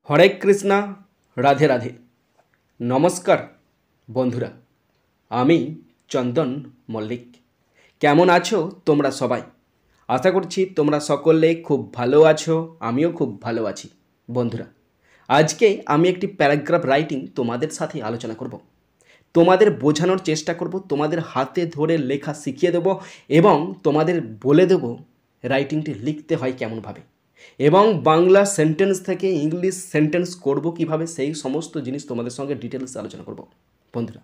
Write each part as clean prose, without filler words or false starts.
হরে কৃষ্ণা, রাধে রাধে। নমস্কার বন্ধুরা, আমি চন্দন মল্লিক। কেমন আছো তোমরা সবাই? আশা করছি তোমরা সকলে খুব ভালো আছো, আমিও খুব ভালো আছি। বন্ধুরা, আজকে আমি একটি প্যারাগ্রাফ রাইটিং তোমাদের সাথে আলোচনা করব। তোমাদের বোঝানোর চেষ্টা করব, তোমাদের হাতে ধরে লেখা শিখিয়ে দেব এবং তোমাদের বলে দেব রাইটিংটি লিখতে হয় কেমনভাবে, এবং বাংলা সেন্টেন্স থেকে ইংলিশ সেন্টেন্স করব কিভাবে, সেই সমস্ত জিনিস তোমাদের সঙ্গে ডিটেলস আলোচনা করব। বন্ধুরা,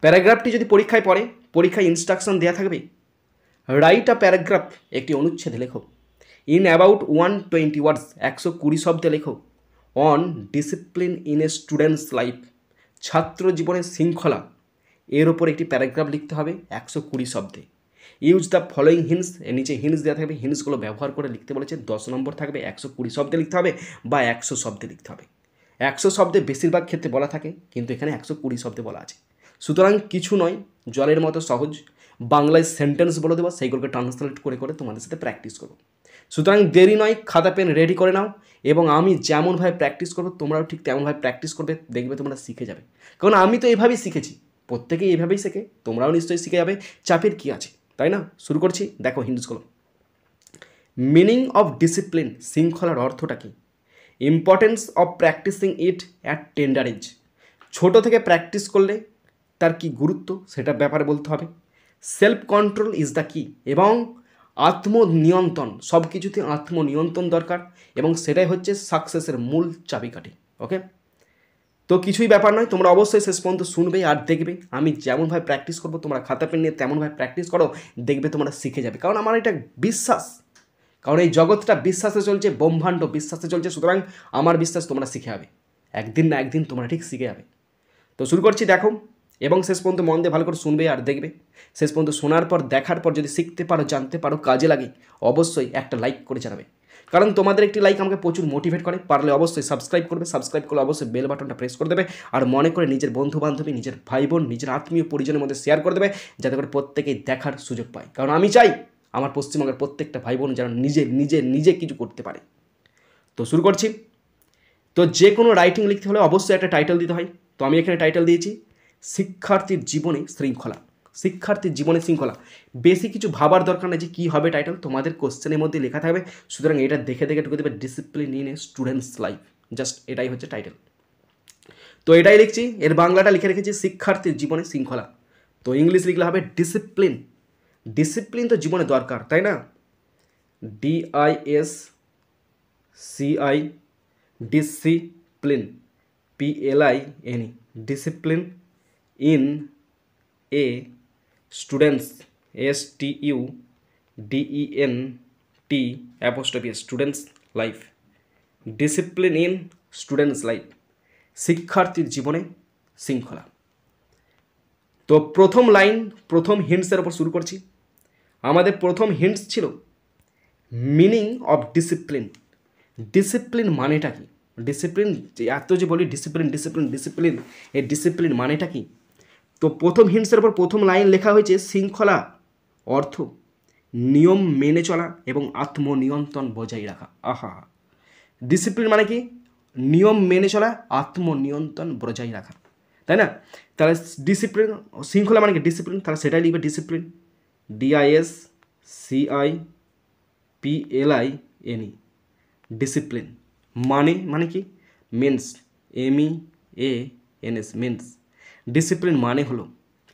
প্যারাগ্রাফটি যদি পরীক্ষায় পড়ে, পরীক্ষায় ইনস্ট্রাকশন দেওয়া থাকবে, রাইট আ প্যারাগ্রাফ, একটি অনুচ্ছেদে লেখো, ইন অ্যাবাউট 120 ওয়ার্ডস, 120 শব্দে লেখো, on discipline in a student's life, ছাত্র জীবনের শৃঙ্খলা, এর ওপর একটি প্যারাগ্রাফ লিখতে হবে 120 শব্দে। ইউজ দ্য ফলোয়িং হিন্টস, এর নিচে হিন্টস দেওয়া থাকবে, হিন্টসগুলো ব্যবহার করে লিখতে বলেছে। 10 নম্বর থাকবে, 120 শব্দে লিখতে হবে বা 100 শব্দে লিখতে হবে। 100 শব্দে বেশিরভাগ ক্ষেত্রে বলা থাকে, কিন্তু এখানে 120 শব্দে বলা আছে। সুতরাং কিছু নয়, জলের মতো সহজ। বাংলায় সেন্টেন্স বলে দেবো, সেইগুলোকে ট্রান্সলেট করে করে তোমাদের সাথে প্র্যাকটিস করবো। সুতরাং দেরি নয়, খাতা পেন রেডি করে নাও এবং আমি যেমনভাবে প্র্যাকটিস করবো তোমরাও ঠিক তেমনভাবে প্র্যাকটিস করবে, দেখবে তোমরা শিখে যাবে। কারণ আমি তো এইভাবেই শিখেছি, প্রত্যেকেই এইভাবেই শেখে, তোমরাও নিশ্চয়ই শিখে যাবে। চাপের কী আছে, তাই না? শুরু করছি, দেখো হিন্টসগুলো। মিনিং অফ ডিসিপ্লিন, শৃঙ্খলার অর্থটা কী? Importance of practising it at tender age, ছোটো থেকে প্র্যাকটিস করলে তার কি গুরুত্ব সেটা ব্যাপারে বলতে হবে। সেলফ কন্ট্রোল ইজ দ্য কি, এবং আত্মনিয়ন্ত্রণ, সব কিছুতে আত্মনিয়ন্ত্রণ দরকার এবং সেটাই হচ্ছে সাকসেসের মূল চাবিকাঠি। ওকে, তো কিছুই ব্যাপার নয়, তোমরা অবশ্যই শেষ পর্যন্ত শুনবে আর দেখবে আমি যেমনভাবে প্র্যাকটিস করবো, তোমরা খাতা পেন নিয়ে তেমনভাবে প্র্যাকটিস করো, দেখবে তোমরা শিখে যাবে। কারণ আমার এটা বিশ্বাস, কারণ এই জগৎটা বিশ্বাসে চলছে, ব্রহ্মাণ্ড বিশ্বাসে চলছে। সুতরাং আমার বিশ্বাস তোমরা শিখে যাবে, একদিন না একদিন তোমরা ঠিক শিখে যাবে। তো শুরু করছি, দেখো, এবং শেষ পর্যন্ত মন দিয়ে ভালো করে শুনবে আর দেখবে। শেষ পর্যন্ত শোনার পর, দেখার পর যদি শিখতে পারো, জানতে পারো, কাজে লাগে, অবশ্যই একটা লাইক করে জানাবে। কারণ তোমাদের একটি লাইক আমাকে প্রচুর মোটিভেট করে। পারলে অবশ্যই সাবস্ক্রাইব করবে, সাবস্ক্রাইব করলে অবশ্যই বেল বাটনটা প্রেস করে দেবে, আর মনে করে নিজের বন্ধু বান্ধবী, নিজের ভাই বোন, নিজের আত্মীয় পরিজনের মধ্যে শেয়ার করে দেবে, যাতে করে প্রত্যেকেই দেখার সুযোগ পায়। কারণ আমি চাই আমার পশ্চিমবঙ্গের প্রত্যেকটা ভাই বোন যেন নিজে কিছু করতে পারে। তো শুরু করছি। তো যে কোনো রাইটিং লিখতে হলে অবশ্যই একটা টাইটেল দিতে হয়। তো আমি এখানে টাইটেল দিয়েছি শিক্ষার্থীর জীবনে শৃঙ্খলা। শিক্ষার্থীর জীবনে শৃঙ্খলা, বেশি কিছু ভাবার দরকার নেই যে কী হবে টাইটেল, তোমাদের কোশ্চেনের মধ্যে লেখা থাকবে। সুতরাং এটা দেখে দেখে ঢুকে দেবে, discipline in a student's life, just এটাই হচ্ছে টাইটেল। তো এটাই লিখছি, এর বাংলাটা লিখে রেখেছি শিক্ষার্থীর জীবনে শৃঙ্খলা। তো ইংলিশ লিখলে হবে ডিসিপ্লিন। ডিসিপ্লিন তো জীবনে দরকার, তাই না? DISCI, discipline, PLIN, discipline in a students, STUDENT students life, discipline in students life, শিক্ষার্থীর জীবনে শৃঙ্খলা। তো প্রথম লাইন, প্রথম হিন্টসের ওপর শুরু করছি। আমাদের প্রথম হিন্টস ছিল মিনিং অফ ডিসিপ্লিন। ডিসিপ্লিন মানেটা কি? ডিসিপ্লিন, এত যে বলি ডিসিপ্লিন ডিসিপ্লিন ডিসিপ্লিন, এই ডিসিপ্লিন মানেটা কি? তো প্রথম হিন্টসের ওপর প্রথম লাইন লেখা হয়েছে শৃঙ্খলা অর্থ নিয়ম মেনে চলা এবং আত্মনিয়ন্ত্রণ বজায় রাখা। আহা, ডিসিপ্লিন মানে কি? নিয়ম মেনে চলা, আত্মনিয়ন্ত্রণ বজায় রাখা, তাই না? তাহলে ডিসিপ্লিন, শৃঙ্খলা মানে কি? ডিসিপ্লিন, তাহলে সেটাই লিখবে ডিসিপ্লিন, DISCIPLIN, ডিসিপ্লিন। মানে কি? Means, MEANS, means. ডিসিপ্লিন মানে হলো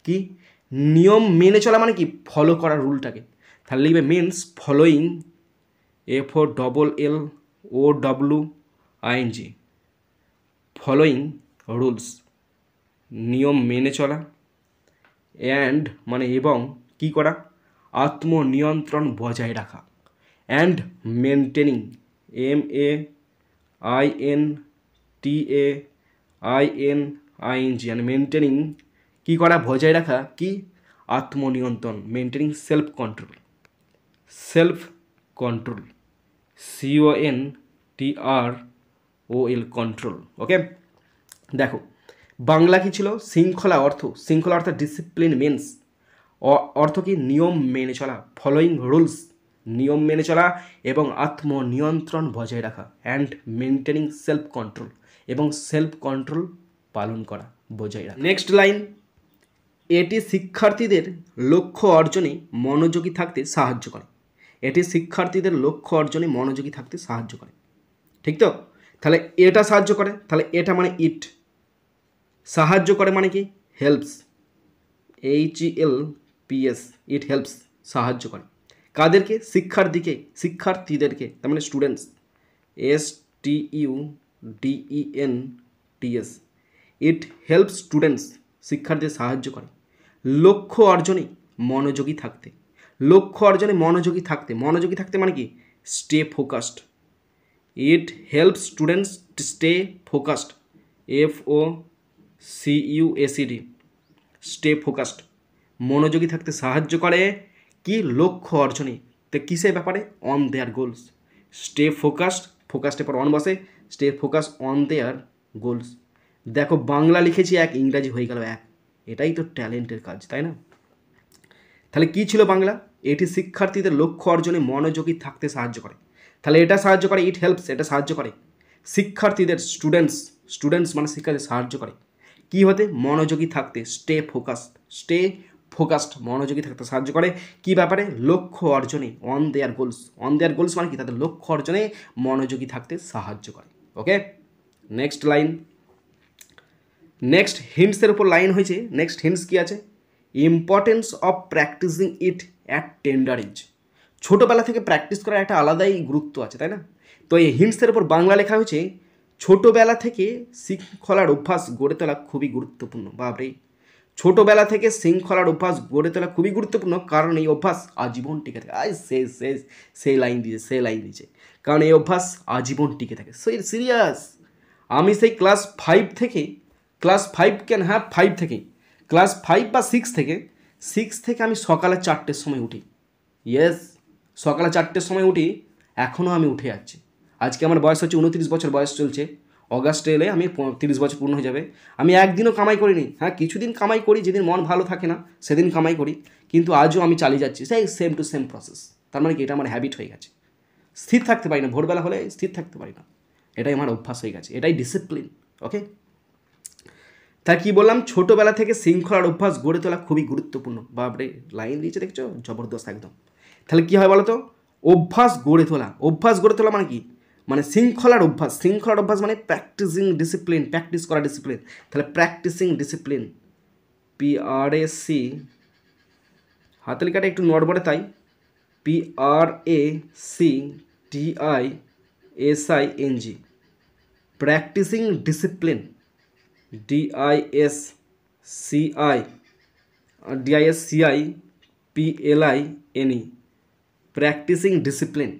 কি? নিয়ম মেনে চলা, মানে কি? ফলো করা রুলটাকে। তাহলে লিখবে means following, FOLLOWING, following rules, নিয়ম মেনে চলা, অ্যান্ড মানে এবং কি করা? আত্মনিয়ন্ত্রণ বজায় রাখা, and maintaining, MAINTAINING, and maintaining কী করা? বজায় রাখা কি? আত্মনিয়ন্ত্রণ, maintaining self control, CONTROL, control. Okay, দেখো বাংলা কি ছিল? শৃঙ্খলা অর্থ, শৃঙ্খলা অর্থ ডিসিপ্লিন মিন্স, অর্থ কি? নিয়ম মেনে চলা, ফলোয়িং রুলস নিয়ম মেনে চলা এবং আত্মনিয়ন্ত্রণ বজায় রাখা অ্যান্ড মেনটেনিং সেলফ কন্ট্রোল এবং সেলফ কন্ট্রোল পালন করা বজায় রাখা। নেক্সট লাইন, এটি শিক্ষার্থীদের লক্ষ্য অর্জনে মনোযোগী থাকতে সাহায্য করে। এটি শিক্ষার্থীদের লক্ষ্য অর্জনে মনোযোগী থাকতে সাহায্য করে। ঠিক তো? তাহলে এটা সাহায্য করে, তাহলে এটা মানে ইট। সাহায্য করে মানে কি? হেল্পস, HELPS, ইট হেল্পস, সাহায্য করে। কাদেরকে? শিক্ষার্থীদেরকে, তার মানে students, STUDENTS। It helps students, শিক্ষার্থীদের সাহায্য করে লক্ষ্য অর্জনে মনোযোগী থাকতে। লক্ষ্য অর্জনে মনোযোগী থাকতে মানে কি? Stay focused. It helps students stay focused, FOCUSED, stay focused, মনোযোগী থাকতে সাহায্য করে কি? লক্ষ্য অর্জনে। তো কিসের ব্যাপারে? On their goals. Stay focused, ফোকাসডের পর অন বসে, stay focus on their goals. দেখো বাংলা লিখেছি এক, ইংরাজি হয়ে গেল এক। এটাই তো ট্যালেন্টের কাজ, তাই না? তাহলে কি ছিল বাংলা? এটি শিক্ষার্থীদের লক্ষ্য অর্জনে মনোযোগী থাকতে সাহায্য করে। তাহলে এটা সাহায্য করে, ইট হেল্পস, এটা সাহায্য করে শিক্ষার্থীদের, স্টুডেন্টস মানে শিক্ষার্থীদের সাহায্য করে কি হতে? মনোযোগী থাকতে, স্টে ফোকাসড, মনোযোগী থাকতে সাহায্য করে কি ব্যাপারে? লক্ষ্য অর্জনে, অন দেয়ার গোলস মানে কি? তাদের লক্ষ্য অর্জনে মনোযোগী থাকতে সাহায্য করে। ওকে, নেক্সট লাইন, নেক্সট হিন্টসের উপর লাইন হয়েছে। নেক্সট হিন্টস কি আছে? Importance of practising it at tender age. ছোটোবেলা থেকে প্র্যাকটিস করার একটা আলাদাই গুরুত্ব আছে, তাই না? তো এই হিন্টসের উপর বাংলা লেখা হয়েছে, ছোটোবেলা থেকে শৃঙ্খলার অভ্যাস গড়ে তোলা খুবই গুরুত্বপূর্ণ। বাবরে, ছোটোবেলা থেকে শৃঙ্খলার অভ্যাস গড়ে তোলা খুবই গুরুত্বপূর্ণ, কারণ এই অভ্যাস আজীবন টিকে থাকে। সেই লাইন দিয়েছে, কারণ এই অভ্যাস আজীবন টিকে থাকে। সিরিয়াস, আমি সেই ক্লাস 5 থেকে ক্লাস 5 বা 6 থেকে আমি সকালে 4টের সময় উঠি। ইয়েস, সকালে 4টের সময় উঠি, এখনও আমি উঠে যাচ্ছি। আজকে আমার বয়স হচ্ছে 29 বছর বয়স চলছে। অগাস্টে এলে আমি 30 বছর পূর্ণ হয়ে যাবে। আমি একদিনও কামাই করিনি। হ্যাঁ, কিছুদিন কামাই করি, যেদিন মন ভালো থাকে না সেদিন কামাই করি, কিন্তু আজও আমি চালিয়ে যাচ্ছি সেই সেম টু সেম প্রসেস। তার মানে কি? এটা আমার হ্যাবিট হয়ে গেছে। স্থির থাকতে পারি না, ভোরবেলা হলে স্থির থাকতে পারি না, এটাই আমার অভ্যাস হয়ে গেছে, এটাই ডিসিপ্লিন। ওকে, তাই কি বললাম? ছোটোবেলা থেকে শৃঙ্খলার অভ্যাস গড়ে তোলা খুবই গুরুত্বপূর্ণ। বাপরে, লাইন দিয়েছে দেখছো, জবরদস্ত একদম। তাহলে কী হয় বলো তো? অভ্যাস গড়ে তোলা মানে কি? মানে শৃঙ্খলার অভ্যাস মানে প্র্যাকটিসিং ডিসিপ্লিন, প্র্যাকটিস করা ডিসিপ্লিন। তাহলে প্র্যাকটিসিং ডিসিপ্লিন, PRAC, হাতের লেখাটা একটু নড়বড়ে, তাই PRACTISING, practising discipline, DISCIPLINE, practising discipline.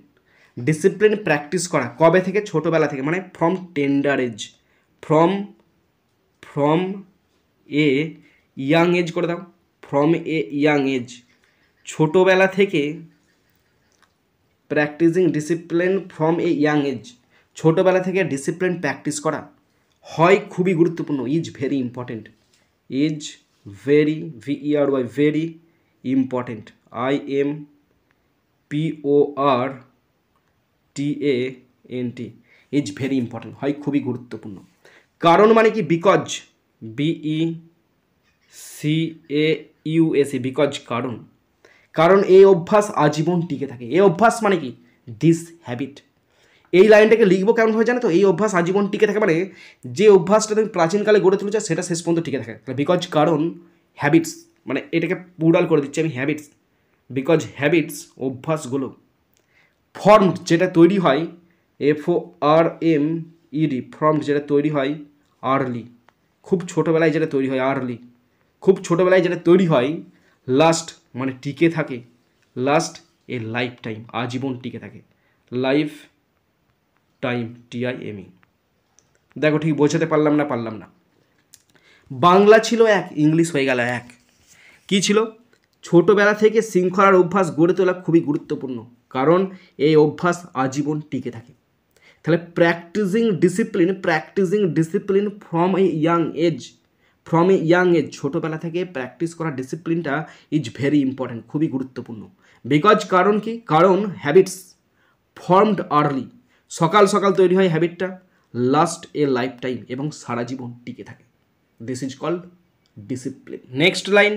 Discipline practice করা কবে থেকে? ছোটোবেলা থেকে, মানে from tender age, from a young age করে দাও, ফ্রম এ ইয়াং এজ, ছোটোবেলা থেকে practising discipline from a young age, ছোটোবেলা থেকে ডিসিপ্লিন প্র্যাকটিস করা হয় খুবই গুরুত্বপূর্ণ। Is very important, very important, IMPORTANT, is very important, হয় খুবই গুরুত্বপূর্ণ। কারণ মানে কি? বিকজ, BECAUSE, বিকজ, কারণ এই অভ্যাস আজীবন টিকে থাকে। এই অভ্যাস মানে কি? This habit. এই লাইনটাকে লিখবো কেমন হয় জানো তো? এই অভ্যাস আজীবন টিকে থাকে মানে যে অভ্যাসটা তুমি প্রাচীনকালে গড়ে তুলেছো সেটা শেষ পর্যন্ত টিকে থাকে। বিকজ, কারণ, হ্যাবিটস, মানে এটাকে পুরাল করে দিচ্ছি আমি, হ্যাবিটস। বিকজ হ্যাবিটস, অভ্যাসগুলো, ফর্ম যেটা তৈরি হয়, FORMED, ফর্ম যেটা তৈরি হয় আর্লি, খুব ছোটোবেলায় যেটা তৈরি হয় আর্লি, খুব ছোটোবেলায় যেটা তৈরি হয়, লাস্ট মানে টিকে থাকে, লাস্ট এ লাইফ টাইম, আজীবন টিকে থাকে, লাইফ টাইম, TIME। দেখো ঠিক বোঝাতে পারলাম না। বাংলা ছিল এক, ইংলিশ হয়ে গেল এক। কি ছিল? ছোটোবেলা থেকে শৃঙ্খলার অভ্যাস গড়ে তোলা খুবই গুরুত্বপূর্ণ, কারণ এই অভ্যাস আজীবন টিকে থাকে। তাহলে practising discipline from a young age, ছোটোবেলা থেকে প্র্যাকটিস করা ডিসিপ্লিনটা ইজ ভেরি ইম্পর্ট্যান্ট, খুবই গুরুত্বপূর্ণ। বিকজ কারণ কি, কারণ হ্যাবিটস ফর্মড আর্লি, সকাল সকাল তৈরি হয় হ্যাবিটটা, লাস্ট এ লাইফ টাইম এবং সারা জীবন টিকে থাকে। This is called discipline. Next line,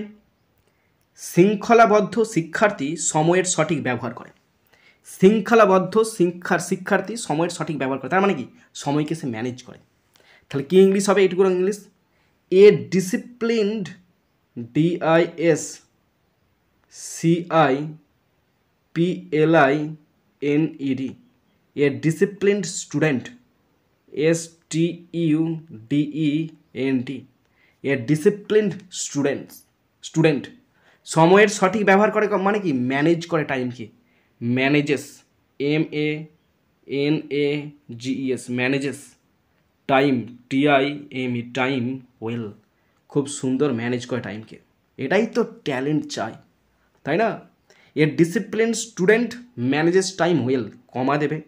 শৃঙ্খলাবদ্ধ শিক্ষার্থী সময়ের সঠিক ব্যবহার করে। শৃঙ্খলাবদ্ধ শিক্ষার্থী সময়ের সঠিক ব্যবহার করে, তার মানে কি সময়কে সে ম্যানেজ করে। তাহলে কি ইংলিশ হবে এটুকু English, a disciplined DISCIPLINED, a disciplined student STUDENT, a disciplined student সময়ের সঠিক ব্যবহার করে মানে কি ম্যানেজ করে টাইমকে, manages MANAGES manages time TIME time well, খুব সুন্দর ম্যানেজ করে টাইমকে। এটাই তো ট্যালেন্ট চাই, তাই না? A discipline student manages time well, comma দেবে,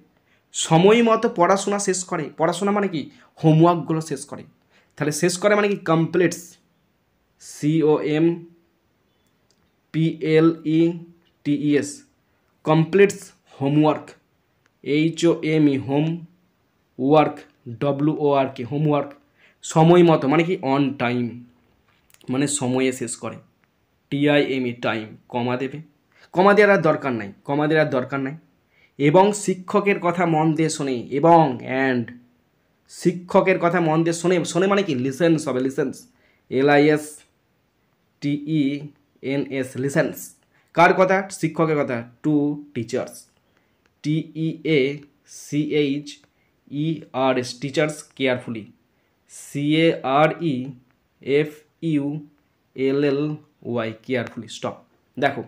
সময় মতো পড়াশোনা শেষ করে। পড়াশোনা মানে কি হোমওয়ার্কগুলো শেষ করে। তাহলে শেষ করে মানে কি completes, COMPLETES completes homework, HOME home work, WORK homework, সময় মতো মানে কি অন টাইম, মানে সময়ে শেষ করে, TIME টাইম, কমা দেবে, কমা দেওয়ার আর দরকার নাই, এবং শিক্ষকের কথা মন দিয়ে শোনে, এবং অ্যান্ড শিক্ষকের কথা মন দিয়ে শোনে মানে কি লিসেন্স হবে, লিসেন্স LISTENS লিসেন্স, কার কথা, শিক্ষকের কথা, to teachers TEACHERS teachers carefully, CAREFULLY carefully. Stop. দেখো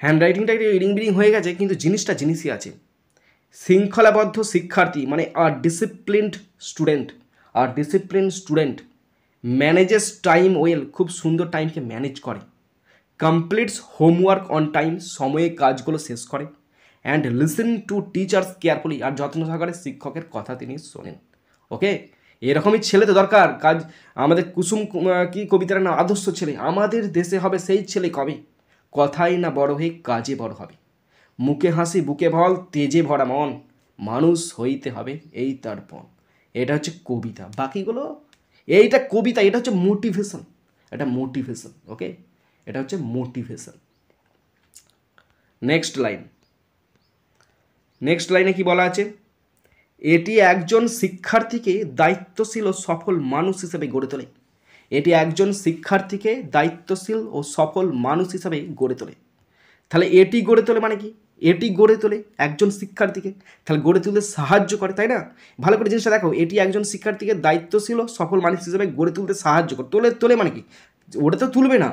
হ্যান্ডরাইটিংটা একটু রিডিং বিডিং হয়ে গেছে, কিন্তু জিনিসই আছে। শৃঙ্খলাবদ্ধ শিক্ষার্থী মানে আর disciplined student manages time well, খুব সুন্দর টাইমকে ম্যানেজ করে, কমপ্লিটস হোমওয়ার্ক অন টাইম, সময়ে কাজগুলো শেষ করে, and listen to teachers carefully, আর যত্ন সহকারে শিক্ষকের কথা তিনি শোনেন। ওকে, এরকমই ছেলে তো দরকার। কাজ আমাদের কুসুম কি কবিতার না আদর্শ ছেলে, আমাদের দেশে হবে সেই ছেলে কবে, কথাই না বড় হয়ে কাজে বড় হবে, মুখে হাসি বুকে বল তেজে ভরা মন, মানুষ হইতে হবে এই তার পণ। এটা হচ্ছে কবিতা, বাকিগুলো এইটা কবিতা, এটা হচ্ছে মোটিভেশন, ওকে, এটা হচ্ছে মোটিভেশন। নেক্সট লাইনে কি বলা আছে, এটি একজন শিক্ষার্থীকে দায়িত্বশীল ও সফল মানুষ হিসেবে গড়ে তোলে। এটি একজন শিক্ষার্থীকে দায়িত্বশীল ও সফল মানুষ হিসাবে গড়ে তোলে। তাহলে এটি গড়ে তোলে মানে কি, এটি গড়ে তোলে একজন শিক্ষার্থীকে, তাহলে গড়ে তুলতে সাহায্য করে, তাই না? ভালো করে জিনিসটা দেখো, এটি একজন শিক্ষার্থীকে দায়িত্বশীল ও সফল মানুষ হিসেবে গড়ে তুলতে সাহায্য করে। তোলে মানে কি, ওটা তো তুলবে না,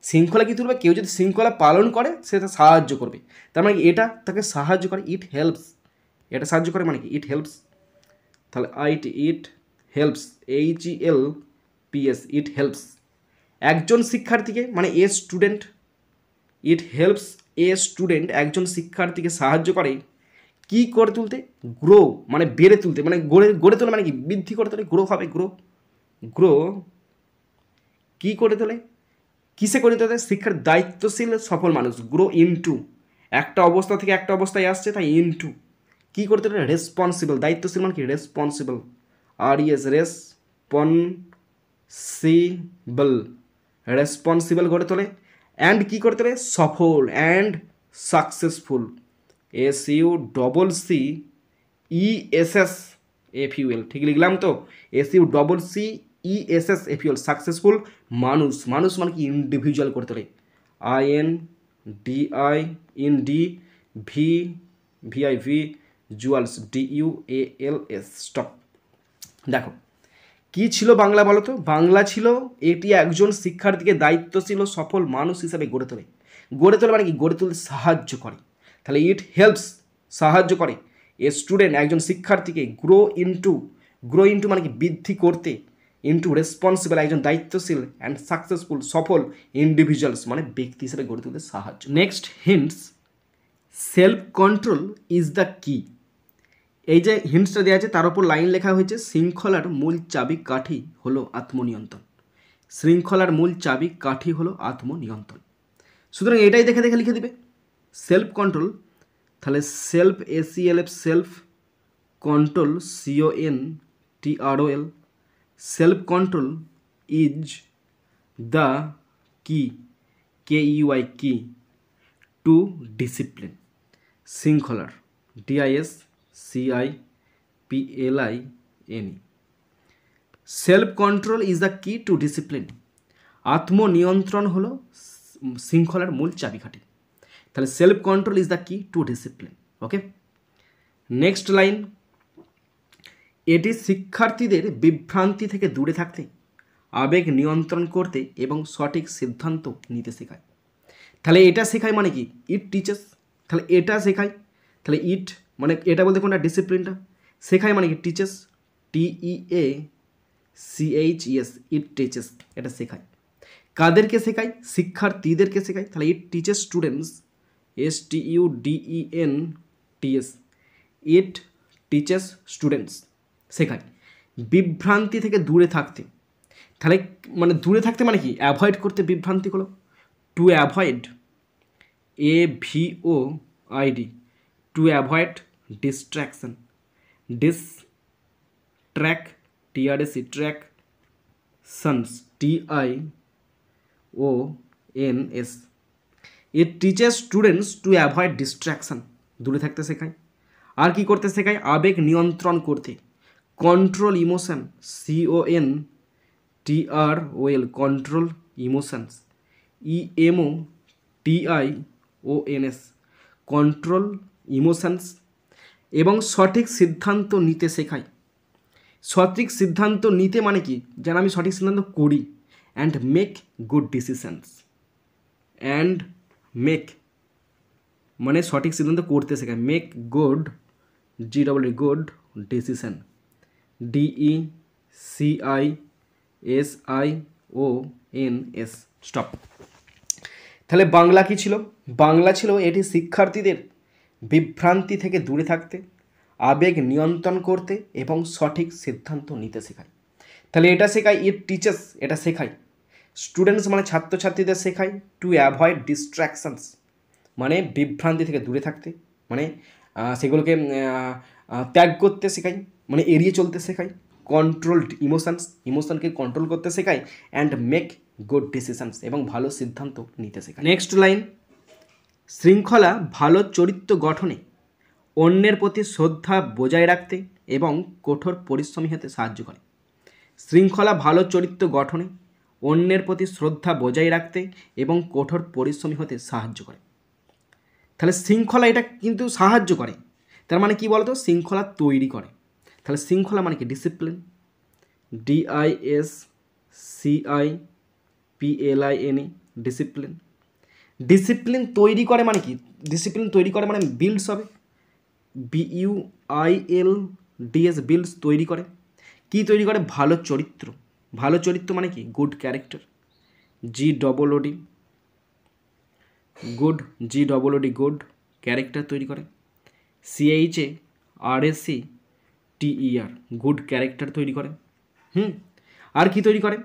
শৃঙ্খলা কি তুলবে, কেউ যদি শৃঙ্খলা পালন করে সেটা সাহায্য করবে, তার মানে এটা তাকে সাহায্য করে, ইট হেল্পস, এটা সাহায্য করে মানে কি ইট হেল্পস। তাহলে it helps, HELPS, it helps একজন শিক্ষার্থীকে মানে a student, it helps a student একজন শিক্ষার্থীকে সাহায্য করে কি করে তুলতে, গ্রো মানে বেড়ে তুলতে, মানে গড়ে তোলে মানে কি বৃদ্ধি করে তোলে, গ্রো হবে, গ্রো কি করে তোলে, কিসে করে তোলে, শিক্ষার দায়িত্বশীল সফল মানুষ, গ্রো ইনটু, একটা অবস্থা থেকে একটা অবস্থায় আসছে তাই ইনটু, কি করে তোলে, রেসপন্সিবল, দায়িত্বশীল মানে কি রেসপন্সিবল, রেসপন্সিবল গড়ে তোলে, অ্যান্ড কি করে তোলে, সফল অ্যান্ড সাকসেসফুল, SUCCESSFUL, ঠিক লিখলাম তো, SUCCESSFUL সাকসেসফুল মানুষ মানে কি ইন্ডিভিজুয়াল করে তোলে, INDIVIVUALS DUALS। স্টপ। দেখো কি ছিল বাংলা বলো তো, বাংলা ছিল এটি একজন শিক্ষার্থীকে দায়িত্বশীল ও সফল মানুষ হিসেবে গড়ে তোলে মানে কি গড়ে তুলতে সাহায্য করে, তাহলে ইট হেল্পস সাহায্য করে, এ স্টুডেন্ট একজন শিক্ষার্থীকে গ্রো ইনটু মানে কি বৃদ্ধি করতে, ইনটু রেসপন্সিবল একজন দায়িত্বশীল, অ্যান্ড সাকসেসফুল সফল ইন্ডিভিজুয়ালস মানে ব্যক্তি হিসেবে গড়ে তুলতে সাহায্য। Next hints, self control is the কি। এই যে হিন্টসটা দেওয়া আছে তার উপর লাইন লেখা হয়েছে, শৃঙ্খলার মূল চাবিকাঠি হলো আত্মনিয়ন্ত্রণ, শৃঙ্খলার মূল চাবিকাঠি হলো আত্মনিয়ন্ত্রণ। সুতরাং এটাই দেখে দেখে লিখে দিবে সেলফ কন্ট্রোল। তাহলে self SELF self control CONTROL self control is the কি KEY কি টু ডিসিপ্লিন শৃঙ্খলার DISCIPLIN self control is the কি টু ডিসিপ্লিন। আত্মনিয়ন্ত্রণ হলো শৃঙ্খলার মূল চাবিকাঠি। তাহলে সেলফ কন্ট্রোল ইজ দ্য কি টু ডিসিপ্লিন। ওকে, নেক্সট লাইন, এটি শিক্ষার্থীদের বিভ্রান্তি থেকে দূরে থাকতে, আবেগ নিয়ন্ত্রণ করতে এবং সঠিক সিদ্ধান্ত নিতে শেখায়। তাহলে এটা শেখায় মানে কি? It teaches. তাহলে এটা শেখায়, তাহলে ইট মানে এটা বলতে কোনটা? ডিসিপ্লিনটা। শেখায় মানে কি? টিচেস, TEACHES, ইট টিচেস, এটা শেখায়। কাদেরকে শেখায়? শিক্ষার্থীদেরকে শেখায়। তাহলে ইট টিচেস স্টুডেন্টস, STUDENTS, ইট টিচেস স্টুডেন্টস, শেখায় বিভ্রান্তি থেকে দূরে থাকতে। তাহলে মানে দূরে থাকতে মানে কি? অ্যাভয়েড করতে বিভ্রান্তিগুলো। To avoid, AVOID, to avoid distraction, tractions, TIONS। It teaches students to avoid distraction, দূরে থাকতে শেখায়। আর কি করতে শেখায়? আবেগ নিয়ন্ত্রণ করতে। Control emotion, CONTROL, control emotions, EMOTIONS, control emotions. এবং সঠিক সিদ্ধান্ত নিতে শেখায়। সঠিক সিদ্ধান্ত নিতে মানে কি? যেন আমি সঠিক সিদ্ধান্ত করি। And make good decisions, and make মানে সঠিক সিদ্ধান্ত করতে শেখায়। Make good, good decision, DECISIONS, stop. তাহলে বাংলা কি ছিল? বাংলা ছিল এটি শিক্ষার্থীদের বিভ্রান্তি থেকে দূরে থাকতে, আবেগ নিয়ন্ত্রণ করতে এবং সঠিক সিদ্ধান্ত নিতে শেখায়। তাহলে এটা শেখায়, ইট টিচেস, এটা শেখায় স্টুডেন্টস মানে ছাত্রছাত্রীদের শেখায় টু অ্যাভয়েড ডিস্ট্র্যাকশনস মানে বিভ্রান্তি থেকে দূরে থাকতে, মানে সেগুলোকে ত্যাগ করতে শেখায়, মানে এড়িয়ে চলতে শেখায়। কন্ট্রোলড ইমোশনকে কন্ট্রোল করতে শেখায়। অ্যান্ড মেক গুড ডিসিশনস, এবং ভালো সিদ্ধান্ত নিতে শেখায়। নেক্সট লাইন, শৃঙ্খলা ভালো চরিত্র গঠনে, অন্যের প্রতি শ্রদ্ধা বজায় রাখতে এবং কঠোর পরিশ্রমী হতে সাহায্য করে। শৃঙ্খলা ভালো চরিত্র গঠনে, অন্যের প্রতি শ্রদ্ধা বজায় রাখতে এবং কঠোর পরিশ্রমী হতে সাহায্য করে। তাহলে শৃঙ্খলা এটা কিন্তু সাহায্য করে, তার মানে কি বলতো? শৃঙ্খলা তৈরি করে। তাহলে শৃঙ্খলা মানে কি? Discipline, DISCIPLIN, discipline. ডিসিপ্লিন তৈরি করে মানে কি? ডিসিপ্লিন তৈরি করে মানে বিল্ডস হবে, BUILDS, বিল্ডস, তৈরি করে। কি তৈরি করে? ভালো চরিত্র। ভালো চরিত্র মানে কি? Good character, GOOD, good character তৈরি করে। CHARACTER, গুড ক্যারেক্টার তৈরি করে। আর কি তৈরি করে?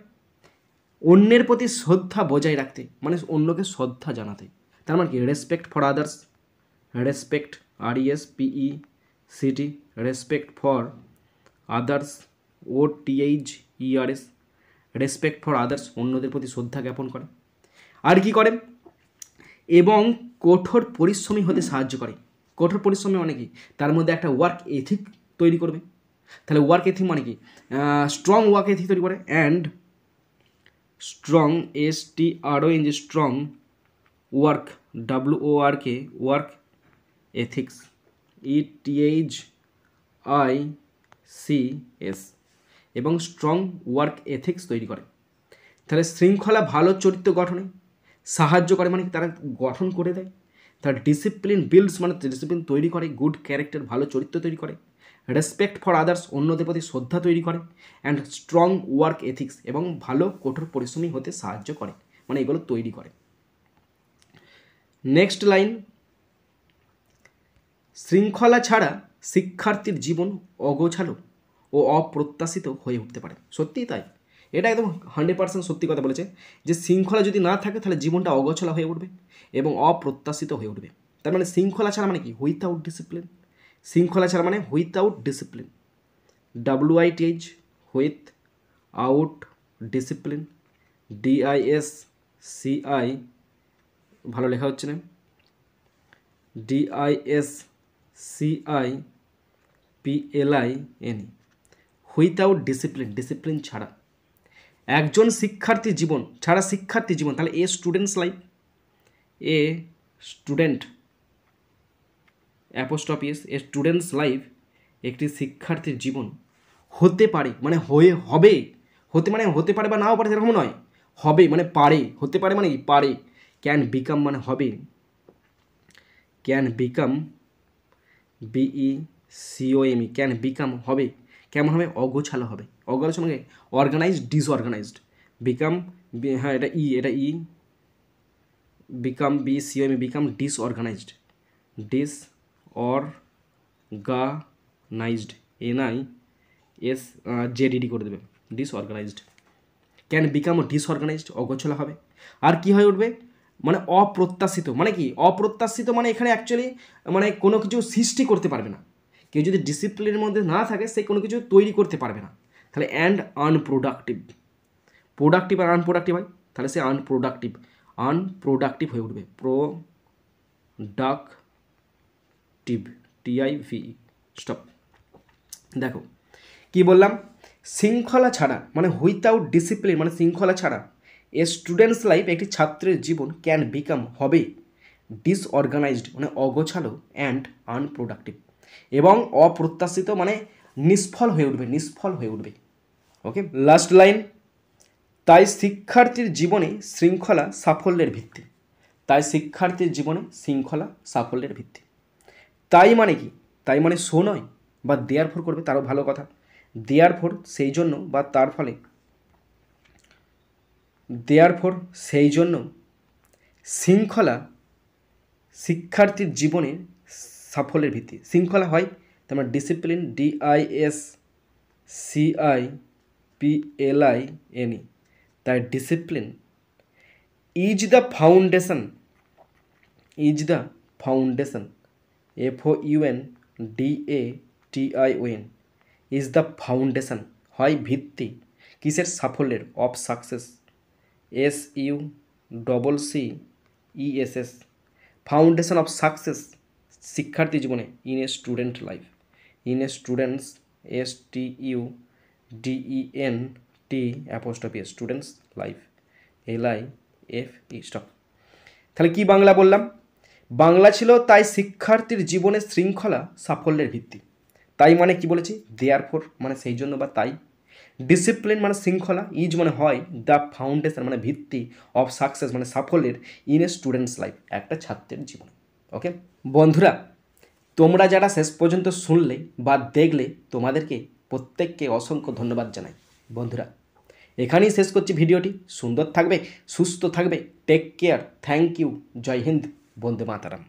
অন্যের প্রতি শ্রদ্ধা বজায় রাখতে, মানে অন্যকে শ্রদ্ধা জানাতে। তার মানে কি? Respect for others, respect, RESPECT, respect for others, OTHERS, respect for others, অন্যদের প্রতি শ্রদ্ধা জ্ঞাপন করে। আর কি করে? এবং কঠোর পরিশ্রমী হতে সাহায্য করে। কঠোর পরিশ্রমী মানে কি? তার মধ্যে একটা ওয়ার্ক এথিক তৈরি করবে। তাহলে ওয়ার্ক এথিক মানে কি? স্ট্রং ওয়ার্ক এথিক তৈরি করে। And strong, STRONG, strong work, WORK, work ethics, ETHICS, এবং স্ট্রং ওয়ার্ক এথিক্স তৈরি করে। তাহলে শৃঙ্খলা ভালো চরিত্র গঠনে সাহায্য করে, মানে তারা গঠন করে দেয়। তার ডিসিপ্লিন বিল্ডস, মানে ডিসিপ্লিন তৈরি করে। গুড ক্যারেক্টার, ভালো চরিত্র তৈরি করে। রেসপেক্ট ফর আদার্স, অন্যদের প্রতি শ্রদ্ধা তৈরি করে। অ্যান্ড স্ট্রং ওয়ার্ক এথিক্স, এবং ভালো কঠোর পরিশ্রমী হতে সাহায্য করে, মানে এগুলো তৈরি করে। নেক্সট লাইন, শৃঙ্খলা ছাড়া শিক্ষার্থীর জীবন অগোছালো ও অপ্রত্যাশিত হয়ে উঠতে পারে। সত্যিই তাই। এটা একদম 100% সত্যি কথা বলেছে যে শৃঙ্খলা যদি না থাকে তাহলে জীবনটা অগোছলা হয়ে উঠবে এবং অপ্রত্যাশিত হয়ে উঠবে। তার মানে শৃঙ্খলা ছাড়া মানে কি? Without discipline. শৃঙ্খলা ছাড়া মানে without discipline, WITH, with out discipline, DISCI, ভালো লেখা হচ্ছে না, DISCIPLIN, উইথাউট ডিসিপ্লিন, ডিসিপ্লিন ছাড়া। একজন শিক্ষার্থী জীবন ছাড়া শিক্ষার্থী জীবন, তাহলে a student's life, a student apostrophe a student's life, একটি শিক্ষার্থীর জীবন হতে পারে মানে হবে, হতে মানে হতে পারে বা নাও পারে সেরকম নয়, হবে মানে পারে, হতে পারে মানে কি পারে, ক্যান বিকাম মানে হবে, can become BECOME, can become হবে, কেমন হবে? অগোছালো হবে। অগোছালো মানে অর্গানাইজড, ডিসঅর্গানাইজড, বিকাম, হ্যাঁ এটা ই become BECOME, become disorganised, disorganised, NISJDD করে দেবে, ডিসঅর্গানাইজড, ক্যান বিকাম ডিসঅর্গানাইজড, অগোছলা হবে। আর কি হয়ে উঠবে? মানে অপ্রত্যাশিত, মানে কি? অপ্রত্যাশিত মানে এখানে অ্যাকচুয়ালি মানে কোনো কিছু সৃষ্টি করতে পারবে না। কেউ যদি ডিসিপ্লিনের মধ্যে না থাকে সে কোনো কিছু তৈরি করতে পারবে না। তাহলে অ্যান্ড আনপ্রোডাক্টিভ, প্রোডাক্টিভ আর আনপ্রোডাক্টিভ হয়, তাহলে সে আনপ্রোডাক্টিভ হয়ে উঠবে, প্রোডাক্টিভ, TIVE, স্টপ। দেখো কি বললাম, শৃঙ্খলা ছাড়া মানে উইথাউট ডিসিপ্লিন মানে শৃঙ্খলা ছাড়া এ স্টুডেন্টস লাইফ, একটি ছাত্রের জীবন ক্যান বিকাম হবে ডিসঅর্গানাইজড মানে অগোছালো, অ্যান্ড আনপ্রোডাক্টিভ এবং অপ্রত্যাশিত মানে নিষ্ফল হয়ে উঠবে। ওকে, লাস্ট লাইন, তাই শিক্ষার্থীর জীবনে শৃঙ্খলা সাফল্যের ভিত্তি, তাই শিক্ষার্থীর জীবনে শৃঙ্খলা সাফল্যের ভিত্তি। তাই মানে কি? তাই মানে সো নয় বা দেয়ারফর করবে, তারও ভালো কথা, দেয়ারফর সেই জন্য বা তার ফলে, দেয়ারফর সেই জন্য শৃঙ্খলা শিক্ষার্থীর জীবনের সাফল্যের ভিত্তি। শৃঙ্খলা হয় তার মানে ডিসিপ্লিন, DISCIPLIN, তাই discipline is the foundation, FOUNDATION, is the foundation হয় ভিত্তি, কিসের? সাফল্যের, of success, SUCCESS, foundation of success শিক্ষার্থী জীবনে in a student life, in a students, STUDENT students life, LIFE, stop. তাহলে কি বাংলা বললাম? বাংলা ছিল তাই শিক্ষার্থীর জীবনে শৃঙ্খলা সাফল্যের ভিত্তি। তাই মানে কি বলেছি? দেয়ারফর মানে সেই জন্য বা তাই, ডিসিপ্লিন মানে শৃঙ্খলা, ইজ মানে হয়, দ্য ফাউন্ডেশন মানে ভিত্তি, অফ সাকসেস মানে সাফল্যের, ইন এ স্টুডেন্টস লাইফ একটা ছাত্রের জীবনে। ওকে বন্ধুরা, তোমরা যারা শেষ পর্যন্ত শুনলে বা দেখলে তোমাদেরকে প্রত্যেককে অসংখ্য ধন্যবাদ জানাই। বন্ধুরা এখানেই শেষ করছি ভিডিওটি। সুন্দর থাকবে, সুস্থ থাকবে, টেক কেয়ার, থ্যাংক ইউ, জয় হিন্দ, বন্দে মাতারাম।